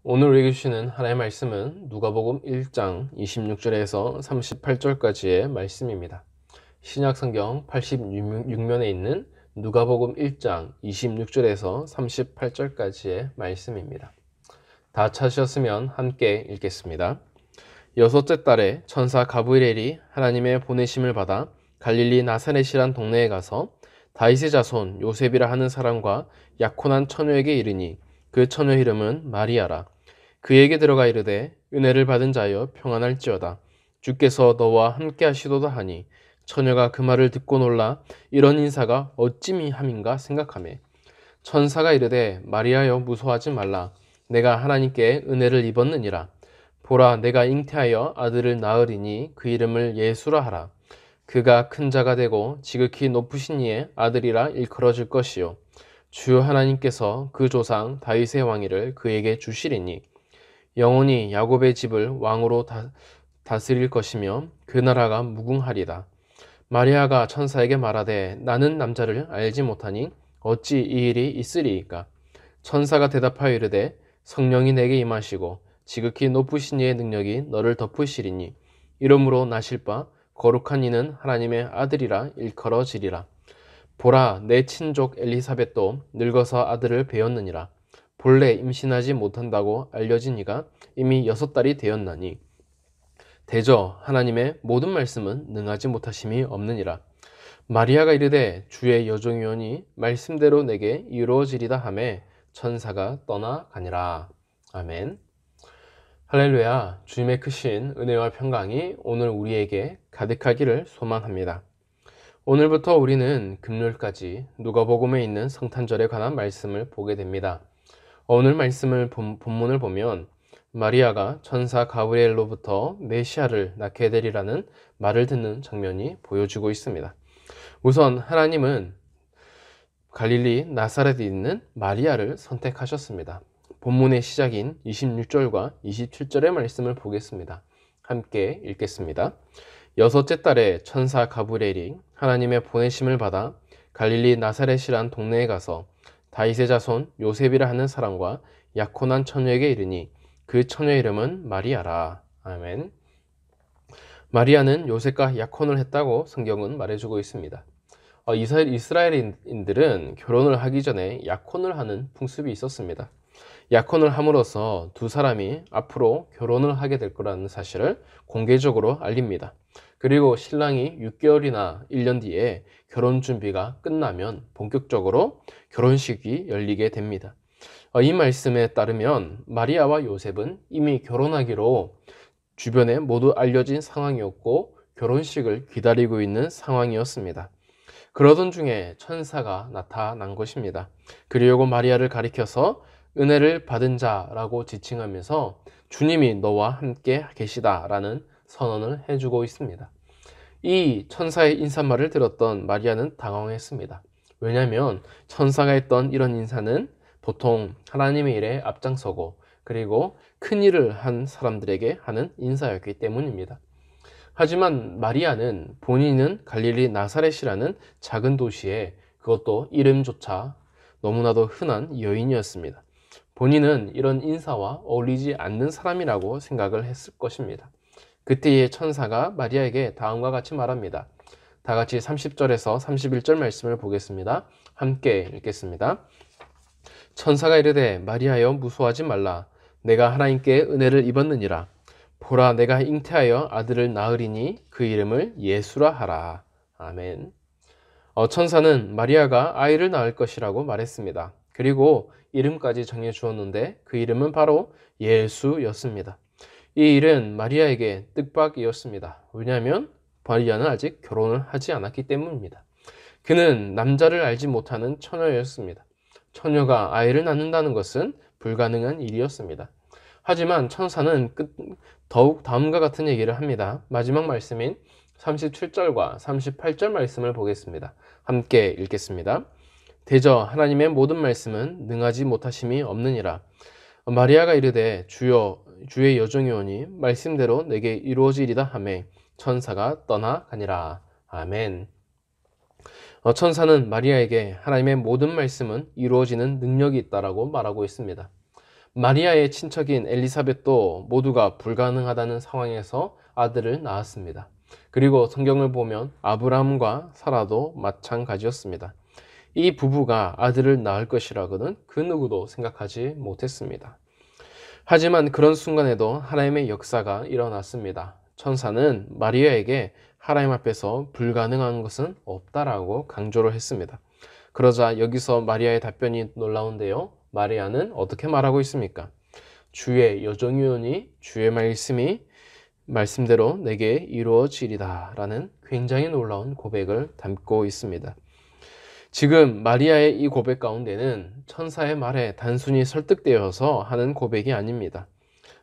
오늘 우리에게 주시는 하나님의 말씀은 누가복음 1장 26절에서 38절까지의 말씀입니다. 신약성경 86면에 있는 누가복음 1장 26절에서 38절까지의 말씀입니다. 다 찾으셨으면 함께 읽겠습니다. 여섯째 달에 천사 가브리엘이 하나님의 보내심을 받아 갈릴리 나사렛이란 동네에 가서 다윗의 자손 요셉이라 하는 사람과 약혼한 처녀에게 이르니 그 처녀 이름은 마리아라. 그에게 들어가 이르되 은혜를 받은 자여 평안할지어다. 주께서 너와 함께 하시도다 하니 처녀가 그 말을 듣고 놀라 이런 인사가 어찌미 함인가 생각하매 천사가 이르되 마리아여 무서워하지 말라. 내가 하나님께 은혜를 입었느니라. 보라 내가 잉태하여 아들을 낳으리니 그 이름을 예수라 하라. 그가 큰 자가 되고 지극히 높으신 이의 아들이라 일컬어질 것이요 주 하나님께서 그 조상 다윗의 왕위를 그에게 주시리니 영원히 야곱의 집을 왕으로 다스릴 것이며 그 나라가 무궁하리다. 마리아가 천사에게 말하되 나는 남자를 알지 못하니 어찌 이 일이 있으리이까. 천사가 대답하여 이르되 성령이 내게 임하시고 지극히 높으신 이의 능력이 너를 덮으시리니 이러므로 나실 바 거룩한 이는 하나님의 아들이라 일컬어지리라. 보라 내 친족 엘리사벳도 늙어서 아들을 배었느니라. 본래 임신하지 못한다고 알려진 이가 이미 6달이 되었나니 대저 하나님의 모든 말씀은 능하지 못하심이 없느니라. 마리아가 이르되 주의 여종이오니 말씀대로 내게 이루어지리다 하매 천사가 떠나가니라. 아멘. 할렐루야. 주님의 크신 은혜와 평강이 오늘 우리에게 가득하기를 소망합니다. 오늘부터 우리는 금요일까지 누가복음에 있는 성탄절에 관한 말씀을 보게 됩니다. 오늘 말씀을 본문을 보면 마리아가 천사 가브리엘로부터 메시아를 낳게 되리라는 말을 듣는 장면이 보여지고 있습니다. 우선 하나님은 갈릴리 나사렛에 있는 마리아를 선택하셨습니다. 본문의 시작인 26절과 27절의 말씀을 보겠습니다. 함께 읽겠습니다. 여섯째 달에 천사 가브리엘이 하나님의 보내심을 받아 갈릴리 나사렛이란 동네에 가서 다윗의 자손 요셉이라 하는 사람과 약혼한 처녀에게 이르니 그 처녀 이름은 마리아라. 아멘. 마리아는 요셉과 약혼을 했다고 성경은 말해주고 있습니다. 이스라엘인들은 결혼을 하기 전에 약혼을 하는 풍습이 있었습니다. 약혼을 함으로써 두 사람이 앞으로 결혼을 하게 될 거라는 사실을 공개적으로 알립니다. 그리고 신랑이 6개월이나 1년 뒤에 결혼 준비가 끝나면 본격적으로 결혼식이 열리게 됩니다. 이 말씀에 따르면 마리아와 요셉은 이미 결혼하기로 주변에 모두 알려진 상황이었고 결혼식을 기다리고 있는 상황이었습니다. 그러던 중에 천사가 나타난 것입니다. 그리고 마리아를 가리켜서 은혜를 받은 자라고 지칭하면서 주님이 너와 함께 계시다라는 선언을 해주고 있습니다. 이 천사의 인사말을 들었던 마리아는 당황했습니다. 왜냐하면 천사가 했던 이런 인사는 보통 하나님의 일에 앞장서고 그리고 큰 일을 한 사람들에게 하는 인사였기 때문입니다. 하지만 마리아는 본인은 갈릴리 나사렛이라는 작은 도시에 그것도 이름조차 너무나도 흔한 여인이었습니다. 본인은 이런 인사와 어울리지 않는 사람이라고 생각을 했을 것입니다. 그때의 천사가 마리아에게 다음과 같이 말합니다. 다 같이 30절에서 31절 말씀을 보겠습니다. 함께 읽겠습니다. 천사가 이르되 마리아여 무서워하지 말라. 내가 하나님께 은혜를 입었느니라. 보라 내가 잉태하여 아들을 낳으리니 그 이름을 예수라 하라. 아멘. 천사는 마리아가 아이를 낳을 것이라고 말했습니다. 그리고 이름까지 정해 주었는데 그 이름은 바로 예수였습니다. 이 일은 마리아에게 뜻밖이었습니다. 왜냐하면 마리아는 아직 결혼을 하지 않았기 때문입니다. 그는 남자를 알지 못하는 처녀였습니다. 처녀가 아이를 낳는다는 것은 불가능한 일이었습니다. 하지만 천사는 더욱 다음과 같은 얘기를 합니다. 마지막 말씀인 37절과 38절 말씀을 보겠습니다. 함께 읽겠습니다. 대저 하나님의 모든 말씀은 능하지 못하심이 없느니라. 마리아가 이르되 주의 여종이오니 말씀대로 내게 이루어지리다 하매 천사가 떠나가니라. 아멘. 천사는 마리아에게 하나님의 모든 말씀은 이루어지는 능력이 있다라고 말하고 있습니다. 마리아의 친척인 엘리사벳도 모두가 불가능하다는 상황에서 아들을 낳았습니다. 그리고 성경을 보면 아브라함과 사라도 마찬가지였습니다. 이 부부가 아들을 낳을 것이라고는 그 누구도 생각하지 못했습니다. 하지만 그런 순간에도 하나님의 역사가 일어났습니다. 천사는 마리아에게 하나님 앞에서 불가능한 것은 없다라고 강조를 했습니다. 그러자 여기서 마리아의 답변이 놀라운데요. 마리아는 어떻게 말하고 있습니까? 주의 여종이오니 주의 말씀대로 내게 이루어지리다 라는 굉장히 놀라운 고백을 담고 있습니다. 지금 마리아의 이 고백 가운데는 천사의 말에 단순히 설득되어서 하는 고백이 아닙니다.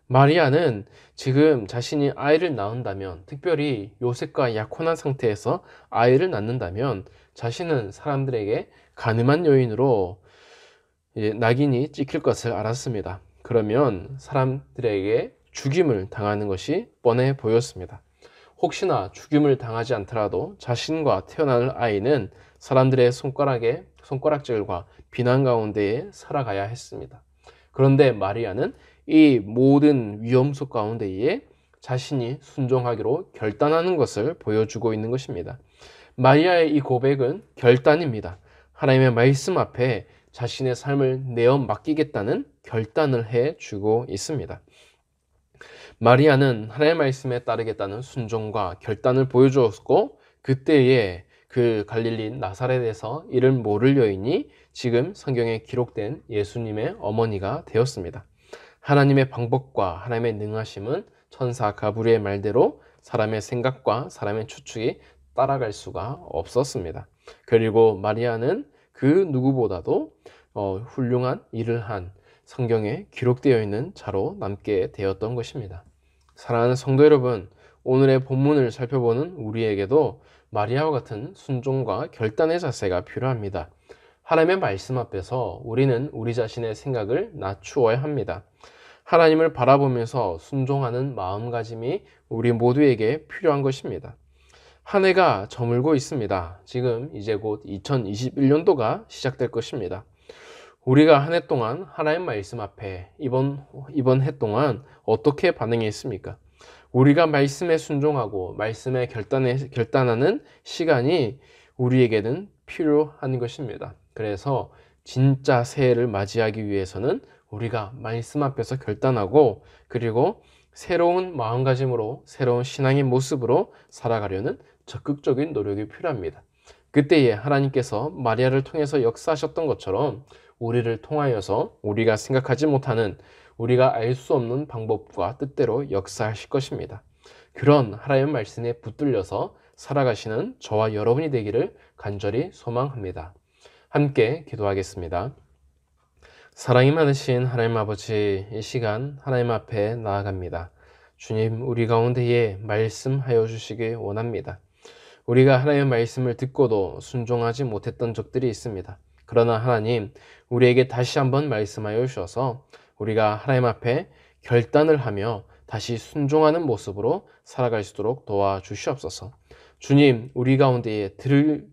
마리아는 지금 자신이 아이를 낳는다면, 특별히 요셉과 약혼한 상태에서 아이를 낳는다면 자신은 사람들에게 간음한 요인으로 낙인이 찍힐 것을 알았습니다. 그러면 사람들에게 죽임을 당하는 것이 뻔해 보였습니다. 혹시나 죽임을 당하지 않더라도 자신과 태어날 아이는 사람들의 손가락질과 비난 가운데에 살아가야 했습니다. 그런데 마리아는 이 모든 위험 속 가운데에 자신이 순종하기로 결단하는 것을 보여주고 있는 것입니다. 마리아의 이 고백은 결단입니다. 하나님의 말씀 앞에 자신의 삶을 내어 맡기겠다는 결단을 해주고 있습니다. 마리아는 하나님의 말씀에 따르겠다는 순종과 결단을 보여주었고, 그때에 그 갈릴리 나사렛에서 이를 모를 여인이 지금 성경에 기록된 예수님의 어머니가 되었습니다. 하나님의 방법과 하나님의 능하심은 천사 가브리엘의 말대로 사람의 생각과 사람의 추측이 따라갈 수가 없었습니다. 그리고 마리아는 그 누구보다도 훌륭한 일을 한 성경에 기록되어 있는 자로 남게 되었던 것입니다. 사랑하는 성도 여러분, 오늘의 본문을 살펴보는 우리에게도 마리아와 같은 순종과 결단의 자세가 필요합니다. 하나님의 말씀 앞에서 우리는 우리 자신의 생각을 낮추어야 합니다. 하나님을 바라보면서 순종하는 마음가짐이 우리 모두에게 필요한 것입니다. 한 해가 저물고 있습니다. 지금 이제 곧 2021년도가 시작될 것입니다. 우리가 한 해 동안 하나님 말씀 앞에 이번 해 동안 어떻게 반응했습니까? 우리가 말씀에 순종하고 말씀에 결단하는 시간이 우리에게는 필요한 것입니다. 그래서 진짜 새해를 맞이하기 위해서는 우리가 말씀 앞에서 결단하고, 그리고 새로운 마음가짐으로 새로운 신앙의 모습으로 살아가려는 적극적인 노력이 필요합니다. 그때에 하나님께서 마리아를 통해서 역사하셨던 것처럼 우리를 통하여서 우리가 생각하지 못하는, 우리가 알 수 없는 방법과 뜻대로 역사하실 것입니다. 그런 하나님의 말씀에 붙들려서 살아가시는 저와 여러분이 되기를 간절히 소망합니다. 함께 기도하겠습니다. 사랑이 많으신 하나님 아버지, 이 시간 하나님 앞에 나아갑니다. 주님, 우리 가운데에 말씀하여 주시기 원합니다. 우리가 하나님의 말씀을 듣고도 순종하지 못했던 적들이 있습니다. 그러나 하나님, 우리에게 다시 한번 말씀하여 주셔서 우리가 하나님 앞에 결단을 하며 다시 순종하는 모습으로 살아갈 수 있도록 도와주시옵소서. 주님, 우리 가운데에 들을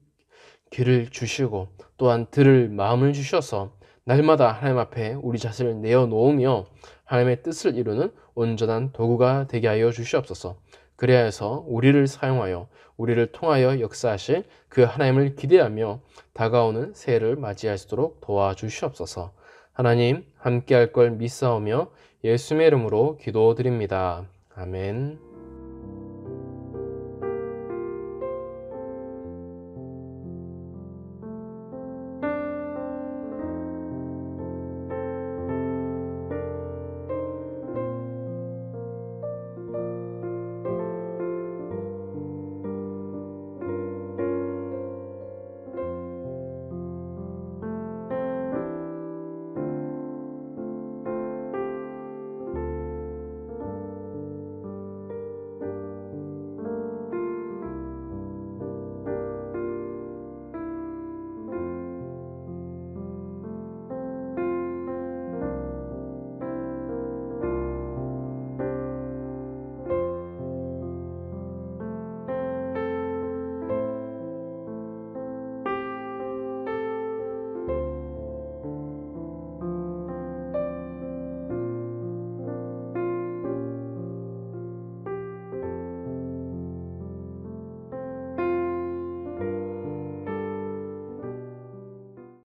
귀를 주시고 또한 들을 마음을 주셔서 날마다 하나님 앞에 우리 자신을 내어놓으며 하나님의 뜻을 이루는 온전한 도구가 되게 하여 주시옵소서. 그래야 해서 우리를 사용하여 우리를 통하여 역사하실 그 하나님을 기대하며 다가오는 새해를 맞이할 수 있도록 도와주시옵소서. 하나님, 함께할 걸 믿사오며 예수님의 이름으로 기도드립니다. 아멘.